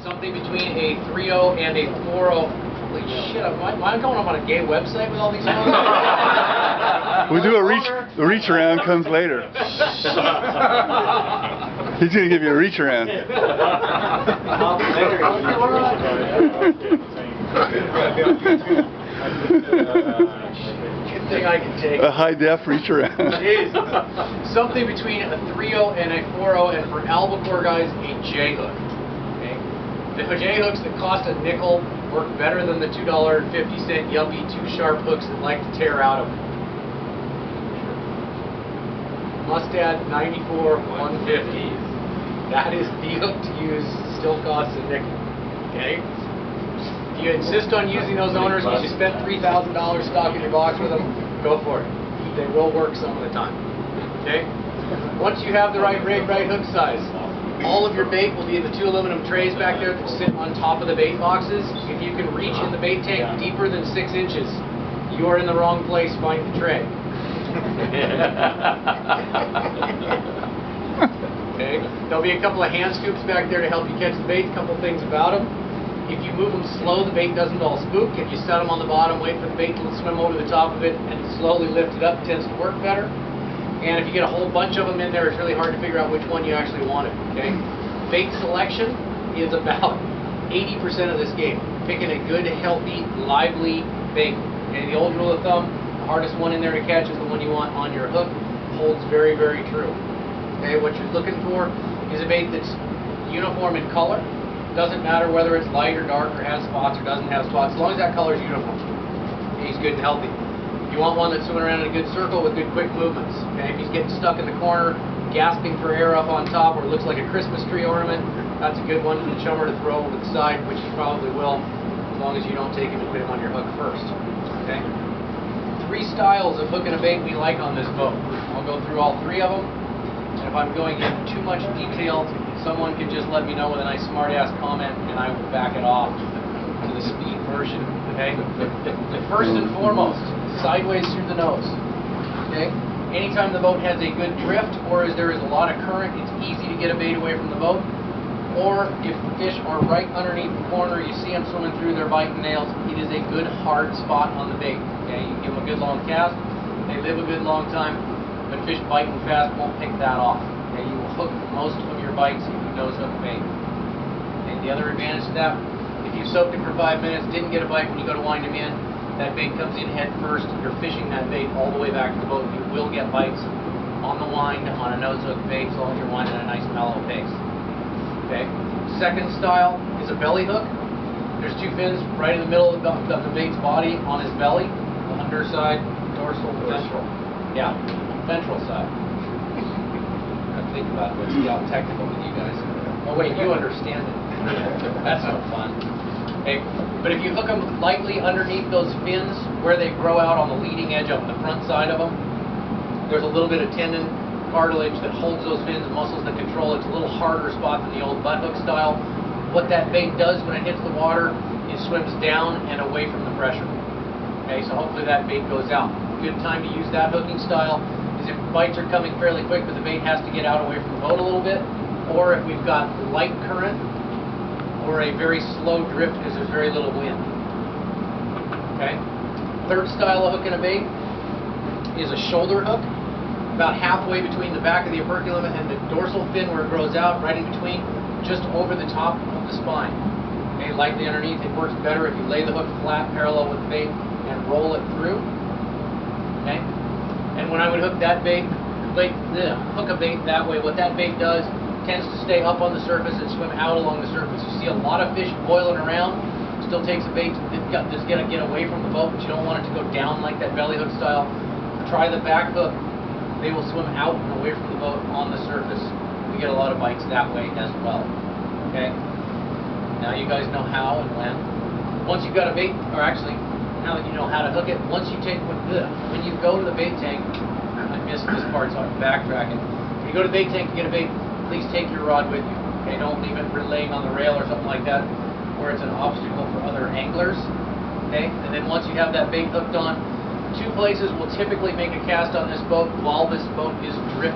Something between a 3.0 and a 4.0. Holy shit, am I going up on a gay website with all these phones? We do a reach around comes later. He's going to give you a reach around. Good thing I can take. A high def reach around. Jeez. Something between a 3.0 and a 4.0, and for albacore guys, a J hook. Okay? The J hooks that cost a nickel work better than the $2.50 yuppie 2-sharp hooks that like to tear out of them. Mustad 94 150. That is the hook to use. Still costs a nickel. Okay? If you insist on using those owners because you spent $3,000 stocking your box with them, go for it. They will work some of the time. Okay? Once you have the right rig, right hook size, all of your bait will be in the 2 aluminum trays back there that sit on top of the bait boxes. If you can reach in the bait tank deeper than 6 inches, you are in the wrong place. Find the tray. Okay. There'll be a couple of hand scoops back there to help you catch the bait. A couple things about them. If you move them slow, the bait doesn't all spook. If you set them on the bottom, wait for the bait to swim over the top of it, and slowly lift it up, it tends to work better. And if you get a whole bunch of them in there, it's really hard to figure out which one you actually wanted. Okay. Bait selection is about 80% of this game. Picking a good, healthy, lively bait. Okay. The old rule of thumb: the hardest one in there to catch is the one you want on your hook. Holds very, very true. Okay, what you're looking for is a bait that's uniform in color. Doesn't matter whether it's light or dark or has spots or doesn't have spots, as long as that color is uniform. He's good and healthy. You want one that's swimming around in a good circle with good quick movements. Okay, if he's getting stuck in the corner, gasping for air up on top, or looks like a Christmas tree ornament, that's a good one for the chummer to throw over the side, which he probably will, as long as you don't take him and put him on your hook first. Okay. 3 styles of hooking a bait we like on this boat. I'll go through all 3 of them. And if I'm going into too much detail, someone can just let me know with a nice smart-ass comment, and I will back it off to the speed version. Okay? First and foremost, sideways through the nose. Okay? Anytime the boat has a good drift, or as there is a lot of current, it's easy to get a bait away from the boat. Or if the fish are right underneath the corner, you see them swimming through their biting nails, it is a good hard spot on the bait. Okay? You give them a good long cast, they live a good long time. But fish biting fast won't pick that off. Okay, you will hook most of your bites if you nose hook bait. And the other advantage to that, if you soaked it for 5 minutes, didn't get a bite when you go to wind him in, that bait comes in head first. You're fishing that bait all the way back to the boat. You will get bites on the wind on a nose hook bait as long as you're winding at a nice mellow pace. Okay. Second style is a belly hook. There's 2 fins right in the middle of the bait's body on his belly, the underside, dorsal, ventral. Yeah. Ventral side. I think about it. Let's get out technical with you guys. Oh wait, you understand it. That's no fun. Okay, but if you hook them lightly underneath those fins where they grow out on the leading edge of the front side of them, there's a little bit of tendon cartilage that holds those fins and muscles that control it. It's a little harder spot than the old butt hook style. What that bait does when it hits the water is swims down and away from the pressure. Okay, so hopefully that bait goes out. Good time to use that hooking style is if bites are coming fairly quick, but the bait has to get out away from the boat a little bit, or if we've got light current or a very slow drift because there's very little wind. Okay. Third style of hooking a bait is a shoulder hook, about halfway between the back of the operculum and the dorsal fin where it grows out, right in between, just over the top of the spine. Okay, lightly underneath. It works better if you lay the hook flat parallel with the bait and roll it through. Okay. And when I would hook that bait, hook a bait that way, what that bait does tends to stay up on the surface and swim out along the surface. You see a lot of fish boiling around. Still takes a bait that's going to get away from the boat, but you don't want it to go down like that belly hook style. Try the back hook. They will swim out and away from the boat on the surface. We get a lot of bites that way as well. Okay. Now you guys know how and when. Once you've got a bait, or actually, now that you know how to hook it, once you take when you go to the bait tank, I missed this part, so I'm backtracking. When you go to the bait tank to get a bait, please take your rod with you. Okay, don't leave it laying on the rail or something like that, where it's an obstacle for other anglers. Okay, and then once you have that bait hooked on, 2 places will typically make a cast on this boat while this boat is drifting.